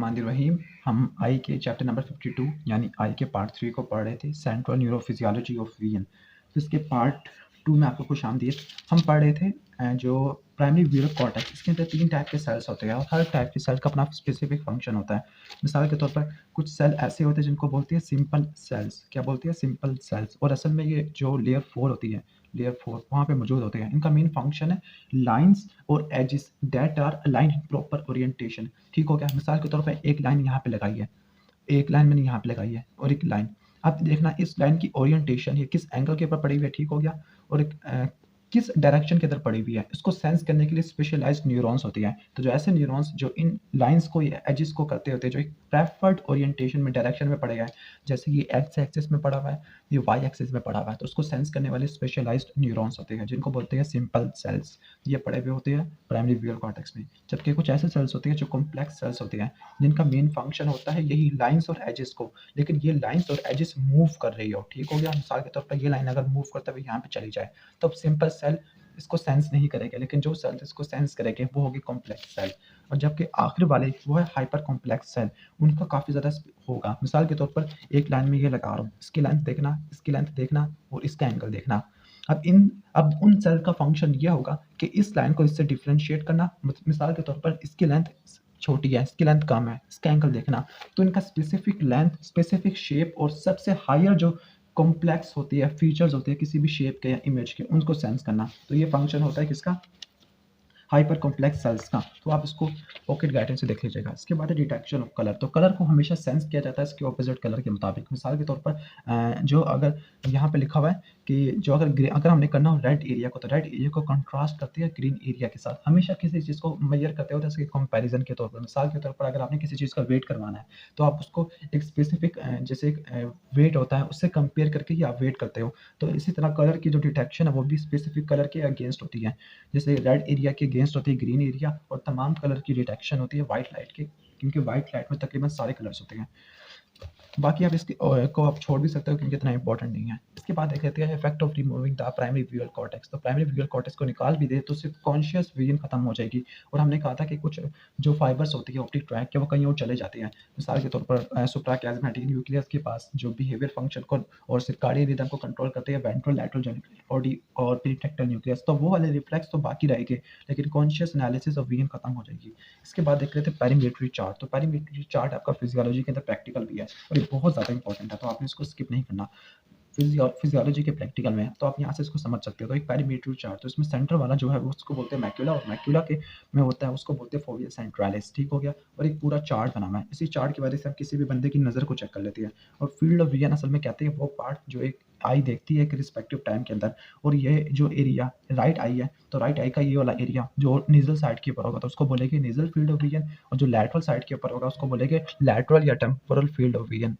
बिस्मिल्लाहिर्रहमानिर्रहीम। हम आई के चैप्टर नंबर 52 यानी आई के पार्ट 3 को पढ़ रहे थे, सेंट्रल न्यूरोफिजियोलॉजी ऑफ विजन। तो इसके पार्ट 2 में आपको खुशामदीद। हम पढ़ रहे थे जो प्राइमरी व्यूअर कॉर्टेक्स, इसके अंदर 3 टाइप के सेल्स होते हैं और हर टाइप के सेल का अपना स्पेसिफिक फंक्शन होता है। मिसाल के तौर पर कुछ सेल ऐसे होते हैं जिनको बोलते हैं सिंपल सेल्स। क्या बोलते हैं? Simple cells. और असल में ये जो लेयर 4 होती है, लेयर 4 वहाँ पे मौजूद होते हैं। इनका मेन फंक्शन है लाइंस और edges that are align in proper orientation. ठीक हो गया? मिसाल के तौर पर एक लाइन यहाँ पे लगाई है, एक लाइन मैंने यहाँ पे लगाई है और एक लाइन। अब देखना इस लाइन की ओरिएंटेशन ये किस एंगल के ऊपर पड़ी हुई है। ठीक हो गया? और एक किस डायरेक्शन के अंदर पड़ी हुई है, इसको सेंस करने के लिए स्पेशलाइज्ड न्यूरॉन्स होती हैं। तो जो ऐसे न्यूरॉन्स जो इन लाइंस को या एजेस को करते होते हैं, जो एक प्रेफर्ड ओरिएंटेशन में डायरेक्शन में पड़ेगा, जैसे ये एक्स एक्सिस में पड़ा हुआ है, ये वाई एक्सिस में पड़ा हुआ है, तो उसको सेंस करने वाले स्पेशलाइज्ड न्यूरॉन्स होते हैं जिनको बोलते हैं सिंपल सेल्स। ये पड़े हुए होते हैं प्राइमरी व्यूअर कॉर्टेक्स में। जबकि कुछ ऐसे सेल्स होते हैं जो कॉम्प्लेक्स सेल्स होते हैं जिनका मेन फंक्शन होता है यही लाइंस और एजेस को, लेकिन ये लाइंस और एजेस मूव कर रही हो। ठीक हो गया? मिसाल के तौर पर ये लाइन अगर मूव करते हुए यहाँ पे चली जाए तो सिंपल सेल इसको सेंस नहीं करेगा, लेकिन जो सेल इसको सेंस करेंगे वो होगी कॉम्प्लेक्स सेल। और जबकि आखिर वाले वो है हाइपर कॉम्प्लेक्स सेल, उनका काफ़ी ज़्यादा होगा। मिसाल के तौर पर एक लाइन में ये लगा रहा हूँ, इसकी लेंथ देखना, इसकी लेंथ देखना और इसका एंगल देखना। अब उन सेल का फंक्शन ये होगा कि इस लाइन को इससे डिफरेंशिएट करना। मिसाल के तौर पर इसकी लेंथ छोटी है, इसकी लेंथ कम है, इसका एंगल देखना। तो इनका स्पेसिफिक लेंथ, स्पेसिफिक शेप और सबसे हायर जो कॉम्प्लेक्स होती है, फीचर्स होते हैं किसी भी शेप के या इमेज के, उनको सेंस करना। तो ये फंक्शन होता है किसका? हाइपर कॉम्प्लेक्स सेल्स का। तो आप इसको पॉकेट गाइडेंस से देख लीजिएगा। इसके बाद है डिटेक्शन ऑफ कलर। तो कलर को हमेशा सेंस किया जाता है इसके ऑपोजिट कलर के मुताबिक। मिसाल के तौर पर जो अगर यहाँ पे लिखा हुआ है कि जो अगर हमने करना हो रेड एरिया को, तो रेड एरिया को कंट्रास्ट करते हैं ग्रीन एरिया के साथ। हमेशा किसी चीज़ को मेजर करते हो जैसे कंपैरिजन के तौर पर। मिसाल के तौर पर अगर आपने किसी चीज़ का वेट करवाना है तो आप उसको एक स्पेसिफिक जैसे एक वेट होता है उससे कंपेयर करके ही आप वेट करते हो। तो इसी तरह कलर की जो डिटेक्शन है वो भी स्पेसिफिक कलर के अगेंस्ट होती है। जैसे रेड एरिया के अगेंस्ट होती है ग्रीन एरिया, और तमाम कलर की डिटेक्शन होती है वाइट लाइट की, क्योंकि वाइट लाइट में तकरीबन सारे कलर्स होते हैं। बाकी आप इसकी को आप छोड़ भी सकते हो क्योंकि इतना इंपॉर्टेंट नहीं है। इसके बाद देख लेते हैं effect of removing the primary viewer cortex. तो प्राइमरी व्यूअर कॉर्टेक्स को निकाल भी दे तो सिर्फ कॉन्शियस विजन खत्म हो जाएगी। और हमने कहा था कि कुछ जो फाइबर्स होती है ऑप्टिक ट्रैक के, वो कहीं और चले जाते हैं। मिसाल के तौर पर सुप्राकियास्मेटिक न्यूक्लियस के पास जो बिहेवियर फंक्शन को और सर्काडियन रिदम को कंट्रोल करते हैं वेंट्रल लैटरल बॉडी और पेरिफेरल न्यूक्लियस, तो वो वाले रिफ्लेक्स तो बाकी रहेंगे, लेकिन कॉन्शियस एनालिसिस ऑफ विजन खत्म हो जाएगी। इसके बाद देख लेते हैं पेरीमेट्री चार्ट। तो पेरीमेट्री चार्ट आपका फिजियोलॉजी के अंदर प्रैक्टिकल भी है और ये बहुत ज़्यादा इंपॉर्टेंट है, तो आपने इसको स्किप नहीं करना। फिजियोलॉजी के प्रैक्टिकल में तो आप यहाँ से इसको समझ सकते हो। तो एक पेरीमेट्री चार्ट, तो इसमें सेंटर वाला जो है वो उसको बोलते हैं मैक्यूला, और मैक्यूला के में होता है उसको बोलते हैं फोविया सेंट्रालिस। ठीक हो गया? और एक पूरा चार्ट बना हुआ है। इसी चार्ट की वजह से आप किसी भी बंदे की नज़र को चेक कर लेते हैं। और फील्ड ऑफ विजन असल में कहते हैं वो पार्ट जो एक आई देखती है एक रिस्पेक्टिव टाइम के अंदर। और ये जो एरिया राइट आई है, तो राइट आई का ये वाला एरिया जो नेजल साइड के ऊपर होगा तो उसको बोलेंगे नेजल फील्ड ऑफ विजन, और जो लैटरल साइड के ऊपर होगा उसको बोलेंगे लैटरल या टेम्पोरल फील्ड ऑफ विजन।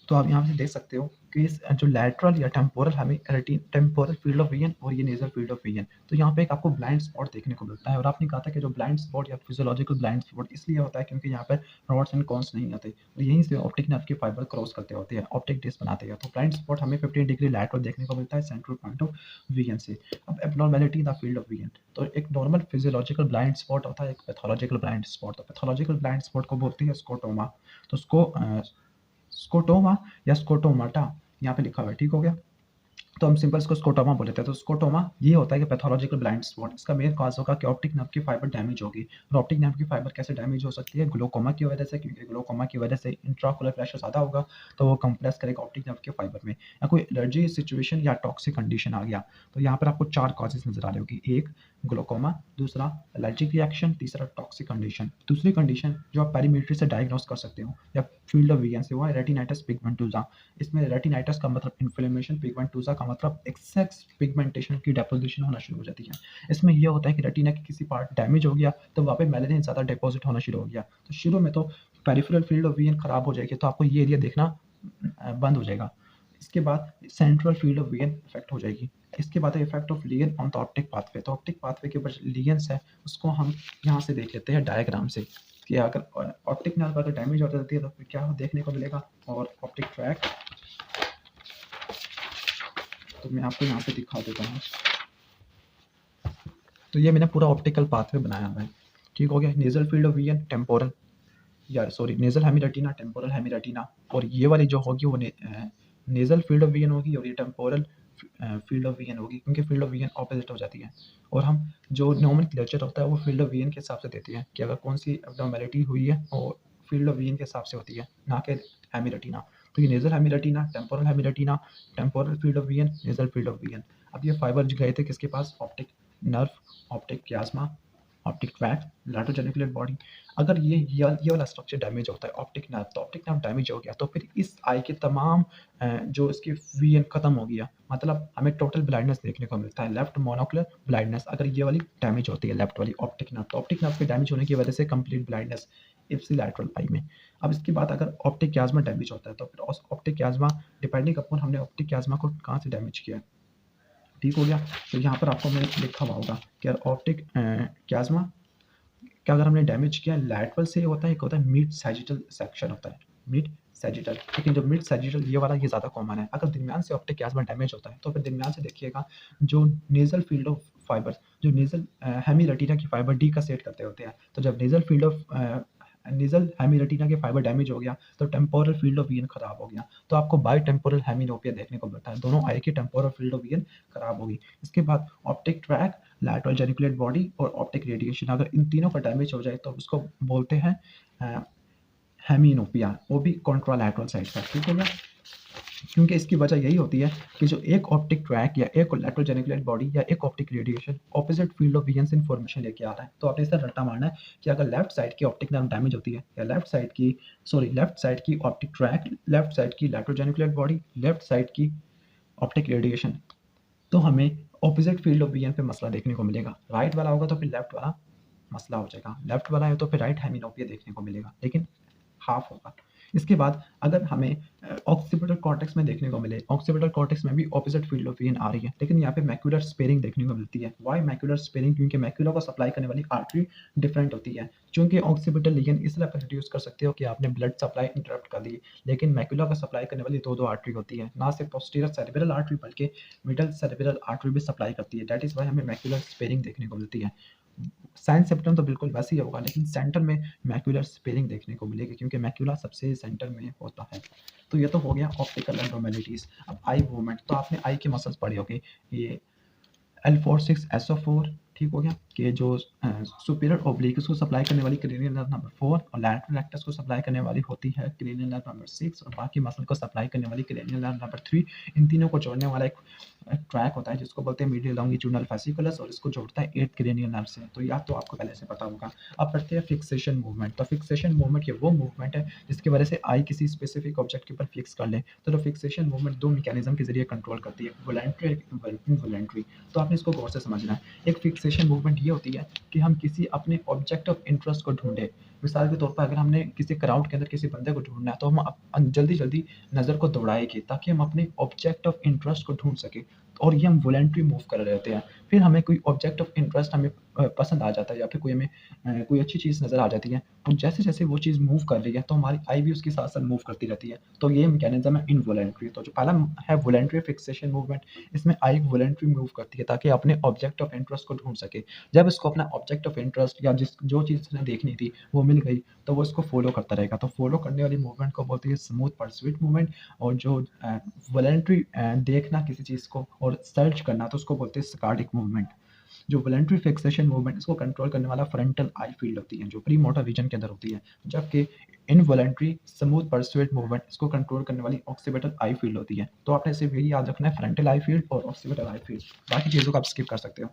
तो आप यहाँ से देख सकते हो कि इस जो लैटरल या टेम्पोरल हमें टेम्पोरल फील्ड ऑफ विजन और ये नेजल फील्ड ऑफ विजन, तो यहाँ पे एक आपको ब्लाइंड स्पॉट देखने को मिलता है। और आपने कहा था कि जो ब्लाइंड स्पॉट या फिजियोलॉजिकल ब्लाइंड स्पॉट इसलिए होता है क्योंकि यहाँ पर रॉड्स एंड कॉन्स नहीं आते और यहीं से ऑप्टिक नर्व के फाइबर क्रॉस करते होते हैं, ऑप्टिक डिस्क बनाते हैं। तो ब्लाइंड स्पॉट हमें 15 डिग्री लैटरल देखने को मिलता है सेंट्रल पॉइंट ऑफ विजन से। अब abnormality in the field of vision, तो एक नॉर्मल फिजियोलॉजिकल ब्लाइंड स्पॉट होता है, एक पैथोलॉजिकल ब्लाइंड स्पॉट। तो पैथोलॉजिकल ब्लाइंड स्पॉट को बोलते हैं स्कोटोमा। तो स्कोटोमा या स्कोटोमाटा यहाँ पे लिखा हुआ है। ठीक हो गया? तो हम सिंपल इसको स्कोटोमा बोल देते हैं। तो स्कोटोमा ये होता है कि पैथोलॉजिकल ब्लाइंड स्पॉट। इसका मेन कॉज होगा कि ऑप्टिक नर्व की फाइबर डैमेज होगी। और ऑप्टिक नर्व की फाइबर कैसे डैमेज हो सकती है? ग्लोकोमा की वजह से, क्योंकि ग्लोकोमा की वजह से इंट्राओकुलर प्रेशर ज़्यादा होगा तो वो कंप्रेस करेगा ऑप्टिक नर्व के फाइबर में, या कोई एलर्जी सिचुएशन या टॉक्सिक कंडीशन आ गया। तो यहाँ पर आपको 4 कॉजेज नजर आ रही होगी। एक ग्लोकोमा, दूसरा एलर्जिक रिएक्शन, तीसरा टॉक्सिक कंडीशन। दूसरी कंडीशन जो आप पेरीमेट्री से डायग्नोस कर सकते हो या फील्ड ऑफ विजन से, वो है रेटिनाइटिस पिगमेंटोसा। इसमें रेटिनाइटिस का मतलब इन्फ्लेमेशन, पिगमेंटोसा का मतलब एक्सेस पिगमेंटेशन की डेपोजिशन होना शुरू हो जाती है। इसमें यह होता है कि रेटिना के किसी पार्ट डैमेज हो गया तो वहाँ पे मेलानिन ज़्यादा डिपॉजिट होना शुरू हो गया। तो शुरू में तो पेरिफेरल फील्ड ऑफ विजन खराब हो जाएगी, तो आपको ये एरिया देखना बंद हो जाएगा। इसके बाद central field of vision effect हो जाएगी। इसके बाद है effect of ligand on the optic pathway. तो ऑप्टिक पाथवे के ऊपर लिगन्स है उसको हम यहाँ से देख लेते हैं डायग्राम से, कि अगर ऑप्टिक नर्व अगर डैमेज हो जाती है तो फिर क्या देखने को मिलेगा। और ऑप्टिक ट्रैक तो मैं आपको यहाँ पे दिखा देता हूँ। तो ये मैंने पूरा ऑप्टिकल पाथवे बनाया हुआ है। ठीक हो गया। Nasal field of vision temporal nasal hemi temporal hemi और ये वाली जो होगी वो नेज़ल फील्ड ऑफ विजन होगी और ये टेम्पोरल फील्ड ऑफ विजन होगी, क्योंकि फील्ड ऑफ विजन ऑपोजिट हो जाती है। और हम जो नोमेनक्लेचर होता है वो फील्ड ऑफ विजन के हिसाब से देते हैं कि अगर कौन सी एब्नॉर्मैलिटी हुई है और फील्ड ऑफ विजन के हिसाब से होती है, ना कि हेमी रेटिना। तो ये nasal hemi temporal field of vision, nasal field of vision. अब ये फाइबर गए थे किसके पास? Optic nerve, optic chiasma, optic tract, lateral geniculate body. अगर ये वाला स्ट्रक्चर डैमेज होता है ऑप्टिक नर्व, तो ऑप्टिक नर्व डैमेज हो गया तो फिर इस आई के तमाम जो इसकी विजन खत्म हो गया, मतलब हमें टोटल ब्लाइंडनेस देखने को मिलता है, लेफ्ट मोनोकुलर ब्लाइंडनेस। अगर ये वाली डैमेज होती है लेफ्ट वाली ऑप्टिक नर्व, तो ऑप्टिक नर्व के डैमेज होने की वजह से कंप्लीट ब्लाइंडनेस इप्सिलैटरल आई में। अब इसके बाद अगर ऑप्टिक क्यास्मा डैमेज होता है तो फिर ऑप्टिक क्यास्मा डिपेंडिंग अपॉन हमने ऑप्टिक क्यास्मा को कहाँ से डैमेज किया है, ठीक हो गया। तो यहाँ पर आपको मैंने लिखा हुआ होगा कि ऑप्टिक क्यास्मा क्या अगर हमने डैमेज किया लैटरल से होता है, एक होता है मिड सैजिटल सेक्शन होता है, मिड सैजिटल। लेकिन जो मिड सैजिटल ये वाला ये ज़्यादा कॉमन है। अगर दरमियान से ऑप्टिक क्यास्मा डैमेज होता है तो फिर दरमियान से देखिएगा जो नेज़ल फील्ड ऑफ फाइबर्स, जो नेज़ल हेमी रेटिना की फाइबर डी का सेट करते होते हैं, तो जब नेज़ल हेमी रेटिना के फाइबर डैमेज हो गया तो टेम्पोरल फील्ड ऑफ विजन खराब हो गया, तो आपको बाई टेम्पोरल हेमिनोपिया देखने को मिलता है, दोनों आई की टेम्पोरल फील्ड ऑफ विजन खराब होगी। इसके बाद optic track, lateral geniculate body और ऑप्टिक रेडिएशन, अगर इन तीनों का डैमेज हो जाए तो उसको बोलते हैं हेमिनोपिया, वो भी कॉन्ट्रालैटरल साइड का, ठीक है ना। क्योंकि इसकी वजह यही होती है कि जो एक ऑप्टिक ट्रैक या एक लैटरल जेनिकुलेट बॉडी या एक optic radiation opposite field of vision से इन्फॉर्मेशन लेके आ रहा है। तो आपने इस तरह रट्टा मारना है कि अगर लेफ्ट साइड की ऑप्टिक नर्व डैमेज होती है या लेफ्ट साइड की ऑप्टिक ट्रैक, लेफ्ट साइड की lateral geniculate body, left side की ऑप्टिक रेडिएशन, तो हमें ऑपोजिट फील्ड ऑफ विजन पे मसला देखने को मिलेगा। राइट वाला होगा तो फिर लेफ्ट वाला मसला हो जाएगा, लेफ्ट वाला है तो फिर राइट हेमिनोपिया देखने को मिलेगा, लेकिन हाफ होगा। इसके बाद अगर हमें ऑक्सीपिटल कॉर्टेक्स में देखने को मिले, ऑक्सीपिटल कॉर्टेक्स में भी ऑपोजिट फील्ड ऑफ विजन आ रही है, लेकिन यहाँ पे मैक्यूलर स्पेयरिंग देखने को मिलती है। Why macular sparing? क्योंकि मैक्यूला को सप्लाई करने वाली आर्टरी डिफरेंट होती है। चूंकि ऑक्सीपिटल लिगेंड इस तरह रिड्यूस कर सकते हो कि आपने ब्लड सप्लाई इंटरप्ट कर दी, लेकिन मैक्यूला को सप्लाई करने वाली दो आर्टरी होती है, ना सिर्फ पोस्टीरियर सेरेब्रल आर्टरी बल्कि मिडल सेरेब्रल आर्टरी भी सप्लाई करती है। दैट इज वाई हमें मैक्यूलर स्पेयरिंग देखने को मिलती है। साइन सेप्टम तो बिल्कुल वैसे ही होगा, लेकिन सेंटर में मैक्यूलर स्पेयरिंग देखने को मिलेगी क्योंकि मैक्यूला सबसे सेंटर में होता है। तो ये तो हो गया ऑप्टिकल एब्नॉर्मैलिटीज। अब आई मूवमेंट, तो आपने आई के मसल्स पढ़े होंगे, ये L46SO4, ठीक हो गया, कि जो सुपीरियर ओब्लिक उसको सप्लाई करने वाली क्रेनियल नर्व नंबर 4 और लैटरल रेक्टस को सप्लाई करने वाली होती है क्रेनियल नर्व नंबर 6 और बाकी मसल को सप्लाई करने वाली क्रेनियल नर्व नंबर 3। इन तीनों को जोड़ने वाला एक ट्रैक होता है जिसको बोलते हैं मीडियल लॉन्गिट्यूडनल फेसिकुलस और इसको जोड़ता है 8th क्रेनियल नर्व से। तो या तो आपको पहले से पता होगा। अब पढ़ते हैं फिक्सेशन मूवमेंट। तो फिक्सेशन मूवमेंट ये वो मूवमेंट है जिसकी वजह से आई किसी स्पेसिफिक ऑब्जेक्ट के ऊपर फिक्स कर ले। तो फिक्सेशन मूवमेंट दो मैकेनिज्म के जरिए कंट्रोल करती है, वॉलंटरी और इनवॉलंटरी। तो आपने इसको गौर से समझना है। एक फिक्सेशन मूवमेंट ये होती है कि हम किसी अपने ऑब्जेक्ट ऑफ इंटरेस्ट को ढूंढे। मिसाल के तौर पर अगर हमने किसी क्राउड के अंदर किसी बंदे को ढूंढना है तो हम जल्दी जल्दी नज़र को दौड़ाएंगे ताकि हम अपने ऑब्जेक्ट ऑफ इंटरेस्ट को ढूंढ सकें, और ये हम वॉलंटरी मूव कर रहे होते हैं। फिर हमें कोई ऑब्जेक्ट ऑफ इंटरेस्ट हमें पसंद आ जाता है या फिर कोई हमें कोई अच्छी चीज़ नज़र आ जाती है, तो जैसे जैसे वो चीज़ मूव कर रही है तो हमारी आई भी उसके साथ साथ मूव करती रहती है। तो ये मैकेनिज्म है इनवॉलंटरी। तो जो पहला है वॉलंटरी फिक्सेशन मूवमेंट, इसमें आई वॉलंटरी मूव करती है ताकि अपने ऑब्जेक्ट ऑफ इंटरेस्ट को ढूंढ सके। जब इसको अपना ऑब्जेक्ट ऑफ इंटरेस्ट या जो चीज़ उसने देखनी थी वो मिल गई तो वो इसको फॉलो करता रहेगा। तो फॉलो करने वाली मूवमेंट को बोलते हैं स्मूथ परस्यूट मूवमेंट, और जो वॉलंटरी देखना किसी चीज़ को और सर्च करना तो उसको बोलते हैं स्कार्डिक मूवमेंट। जो वॉलंटरी फिक्सेशन मूवमेंट इसको कंट्रोल करने वाला फ्रंटल आई फील्ड होती है जो प्री मोटर रीजन के अंदर होती है, जबकि इनवॉलंटरी स्मूथ परस्यूट मूवमेंट इसको कंट्रोल करने वाली ऑक्सीपिटल आई फील्ड होती है। तो आपने सिर्फ यही याद रखना है, फ्रंटल आई फील्ड और ऑक्सीपिटल आई फील्ड, बाकी चीज़ों को आप स्किप कर सकते हो।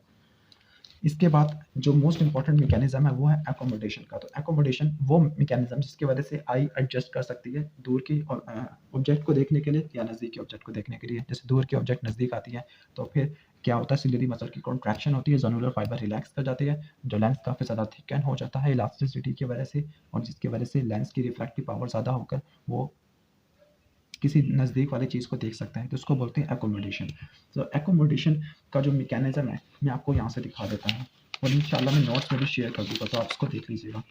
इसके बाद जो मोस्ट इंपॉर्टेंट मैकेनिज्म है वो है एकोमोडेशन का। तो एकोमोडेशन वो मैकेनिज्म जिसकी वजह से आई एडजस्ट कर सकती है दूर की ऑब्जेक्ट को देखने के लिए या नज़दीक के ऑब्जेक्ट को देखने के लिए। जैसे दूर की ऑब्जेक्ट नज़दीक आती है तो फिर क्या होता है, सिलियरी मसल की कॉन्ट्रैक्शन होती है, जोनुलर फाइबर रिलैक्स कर जाती है, जो लेंस काफ़ी ज़्यादा थिकन हो जाता है इलास्टिसिटी की वजह से, और जिसकी वजह से लेंस की रिफ्रैक्टिव पावर ज़्यादा होकर वो किसी नज़दीक वाली चीज़ को देख सकते हैं, तो उसको बोलते हैं एकोमोडेशन। तो एकोमोडेशन का जो मैकेनिज्म है मैं आपको यहाँ से दिखा देता हूँ और इंशाल्लाह मैं नोट्स में भी शेयर कर दूँगा, तो आप इसको देख लीजिएगा।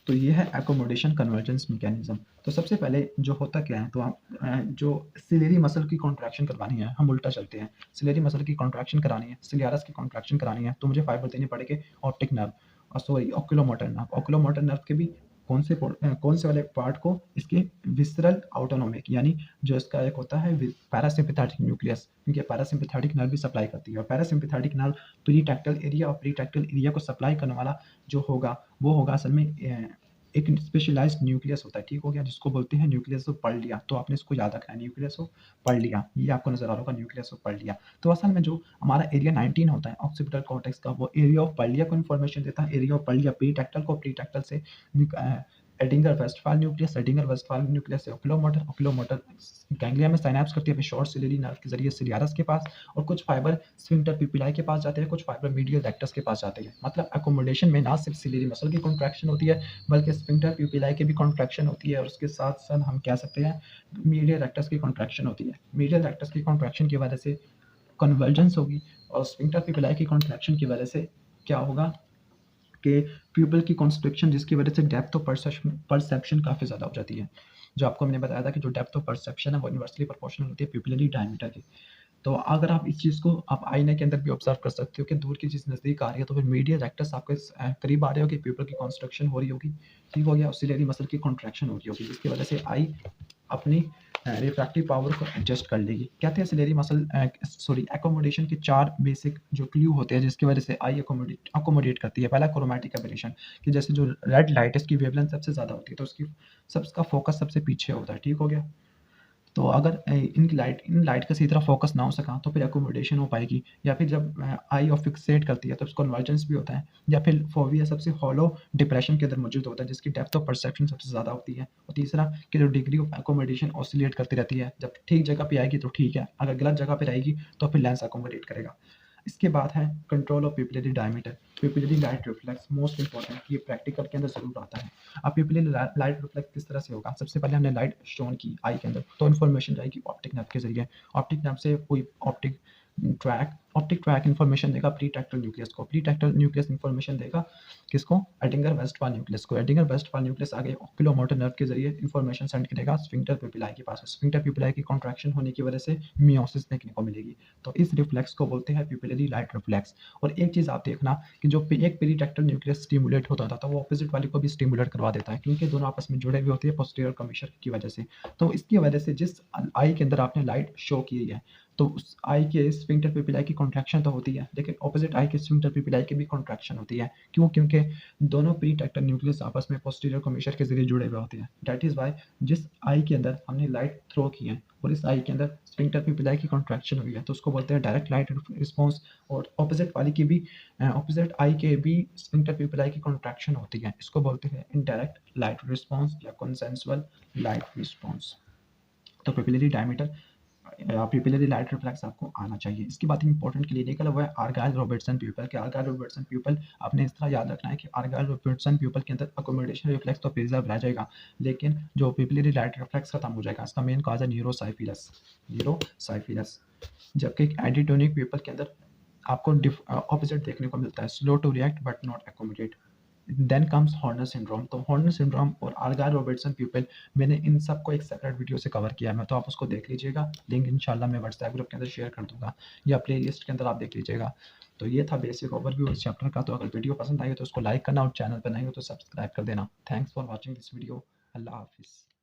तो ये है एकोमोडेशन कन्वर्जेंस मैकेनिज्म। तो सबसे पहले जो होता क्या है, तो आप जो सिलेरी मसल की कॉन्ट्रैक्शन करवानी है, हम उल्टा चलते हैं। सिलेरी मसल की कॉन्ट्रैक्शन करानी है, सिलियारस की कॉन्ट्रैक्शन करानी है, तो मुझे फाइबर देने पड़ेंगे ऑप्टिक नर्व और सॉरी ओक्यूलोमोटर नर्व। ओक्यूलोमोटर नर्व के भी कौन से वाले पार्ट को, इसके विसरल ऑटोनोमिक, यानी जो इसका एक होता है पैरासिम्पैथेटिक न्यूक्लियस, क्योंकि पैरासिम्पैथेटिक नर्व भी सप्लाई करती है। और पैरासिम्पैथेटिक नर्व प्रीटैक्टल एरिया और प्रीटैक्टल एरिया को सप्लाई करने वाला जो होगा वो होगा असल में एक स्पेशलाइज्ड न्यूक्लियस होता है, ठीक हो गया, जिसको बोलते हैं न्यूक्लियस ऑफ पर्लिया। तो आपने इसको याद रखना है, न्यूक्लियस ऑफ पर्लिया, ये आपको नजर आ रहा होगा न्यूक्लियस ऑफ पर्लिया। तो असल में जो हमारा एरिया 19 होता है ऑक्सीपिटल कॉर्टेक्स का, वो एरिया ऑफ पर्लिया को इन्फॉर्मेशन देता है। एरिया ऑफ पर्लिया प्रीटैक्टल को, प्रीटैक्टल से एडिंगर वेस्टफाल न्यूक्लियस, एडिंगर वेस्टफाल न्यूक्लियस से ओक्यूलोमोटर, ओक्यूलोमोटर गैंग्लिया में साइनैप्स करती है शॉर्ट सिलेरी नर्व के जरिए सिलियारस के पास, और कुछ फाइबर स्फिंक्टर पिपिलाई के पास जाते हैं, कुछ फाइबर मीडियल रेक्टस के पास जाते हैं। मतलब एकोमोडेशन में ना सिर्फ सिलेरी मसल की कॉन्ट्रैक्शन होती है, बल्कि स्फिंक्टर पिपिलाई की भी कॉन्ट्रैक्शन होती है, और उसके साथ साथ हम कह सकते हैं मीडियल रेक्टस की कॉन्ट्रैक्शन होती है। मीडियल रेक्टस की कॉन्ट्रैक्शन की वजह से कन्वर्जेंस होगी, और स्फिंक्टर पिपिलाई की कॉन्ट्रैक्शन की वजह से क्या होगा कि प्यूपल की कॉन्स्ट्रिक्शन, जिसकी वजह से डेप्थ ऑफ परसेप्शन काफ़ी ज़्यादा हो जाती है। जो आपको मैंने बताया था कि जो डेप्थ ऑफ परसेप्शन है वो इन्वर्सली प्रोपोर्शनल होती है प्यूपिलरी डायमीटर की। तो अगर आप इस चीज़ को आप आईने के अंदर भी ऑब्जर्व कर सकते हो कि दूर की चीज़ नज़दीक आ रही है, तो फिर मीडियल रेक्टस आपके करीब आ रहे होगी, प्यूपल की कॉन्स्ट्रक्शन हो रही होगी, ठीक हो गया, ऑक्सिलरी मसल की कॉन्ट्रैक्शन हो रही होगी, जिसकी वजह से आई अपनी रिफ्रैक्टिव पावर को एडजस्ट कर लेगी। कहते हैं सिलेरी मसल एकोमोडेशन के 4 बेसिक जो क्लू होते हैं जिसकी वजह से आई अकोमोडेट करती है। पहला क्रोमैटिक एबरेशन, कि जैसे जो रेड लाइट है इसकी वेवलेंथ सबसे ज़्यादा होती है, तो उसकी सबका फोकस सबसे पीछे होता है, ठीक हो गया। तो अगर इन लाइट का सही तरह फोकस ना हो सका तो फिर एकोमोडेशन हो पाएगी, या फिर जब आई ऑफ फिक्सेट करती है तो कन्वर्जेंस भी होता है, या फिर फोविया सबसे हॉलो डिप्रेशन के अंदर मौजूद होता है जिसकी डेप्थ ऑफ परसेप्शन सबसे ज़्यादा होती है। और तीसरा कि जो डिग्री ऑफ एकोमोडेशन ऑसिलेट करती रहती है, जब ठीक जगह पे आएगी तो ठीक है, अगर गलत जगह पे रहेगी तो फिर लेंस एकोमोडेट करेगा। इसके बाद है control of pupillary diameter, pupillary light reflex, most important, ये प्रैक्टिकल के अंदर जरूर आता है। अब पिपिलरी लाइट रिफ्लेक्स किस तरह से होगा, सबसे पहले हमने लाइट शोन की आई के अंदर, तो इन्फॉर्मेशन जाएगी ऑप्टिक नर्व के जरिए। ऑप्टिक नर्व से कोई ऑप्टिक ट्रैक इन्फॉर्मेशन देगा प्रीटैक्टल न्यूक्लियस को, प्रीटैक्टल न्यूक्लियस इन्फॉर्मेशन देगा किसको, एडिंगर वेस्टफाल न्यूक्लियस को, एडिंगर वेस्टफाल न्यूक्लियस आगे ओक्यूलोमोटर नर्व के जरिए इन्फॉर्मेशन सेंड करेगा स्फिंक्टर पिपिलाई के पास। स्फिंक्टर पिपिलाई की कॉन्ट्रैक्शन होने की वजह से मियोसिस देखने को मिलेगी, तो इस रिफ्लेक्स को बोलते हैं पिपिलरी लाइट रिफ्लेक्स। और एक चीज़ आप देखना कि जो एक पेरीटेक्टल न्यूक्लियस स्टिमुलेट होता था तो वो ऑपोजिट वाले को भी स्टिमुलेट करवा देता है, क्योंकि दोनों आपस में जुड़े हुए होते हैं पोस्टीरियर कमीशर की वजह से। तो इसकी वजह से जिस आई के अंदर आपने लाइट शो की है, तो उस आई के स्फिंक्टर पिपिलाई की कॉन्ट्रैक्शन तो होती है, लेकिन ऑपोजिट आई के स्फिंक्टर पिपिलाई की भी कॉन्ट्रैक्शन होती है। क्यों? क्योंकि दोनों प्रीटेक्टल न्यूक्लियस आपस में पोस्टीरियर कमीशर के जरिए जुड़े हुए होते हैं। दैट इज वाई जिस आई के अंदर हमने लाइट थ्रो की है और इस आई के अंदर स्फिंक्टर पिपिलाई की कॉन्ट्रैक्शन हुई है, तो उसको बोलते हैं डायरेक्ट लाइट रिस्पॉन्स। और ऑपोजिट वाली की भी, ऑपोजिट आई के भी स्फिंक्टर पिपिलाई की कॉन्ट्रैक्शन होती है, इसको बोलते हैं इनडायरेक्ट लाइट रिस्पॉन्स या कंसेंसुअल लाइट रिस्पॉन्स। तो पिपिलरी डायमीटर, पिपिलरी लाइट रिफ्लेक्स आपको आना चाहिए। इसके बाद इंपॉर्टेंट क्लिनिकल वो है आर्गाइल रॉबर्टसन प्यूपल के। आर्गाइल रॉबर्टसन प्यूपल आपने इस तरह याद रखना है कि आर्गाइल रॉबर्टसन प्यूपल के अंदर अकोमोडेशन रिफ्लेक्स तो प्रिजर्व रह जाएगा, लेकिन जो पिपिलरी लाइट रिफ्लेक्स खत्म हो जाएगा। इसका मेन कॉज है न्यूरोसाइफिलस, न्यूरोसाइफिलस। जबकि एक एडिटोनिक प्यूपल के अंदर आपको ऑपोजिट देखने को मिलता है, slow to react but not accommodate. Then comes Horner syndrome. तो हॉर्नर सिंड्रोम और आर्गाइल रॉबर्टसन प्यूपल, मैंने इन सब को एक सेपरेट वीडियो से कवर किया है, तो आप उसको देख लीजिएगा। लिंक इंशाल्लाह मैं व्हाट्सएप ग्रुप के अंदर शेयर कर दूंगा, या प्ले लिस्ट के अंदर आप देख लीजिएगा। तो ये था बेसिक ओवरव्यू इस चैप्टर का। तो अगर वीडियो पसंद आई हो तो उसको लाइक करना, और चैनल पर नहीं हो तो सब्सक्राइब कर देना। Thanks for watching this video. Allah हाफिज़।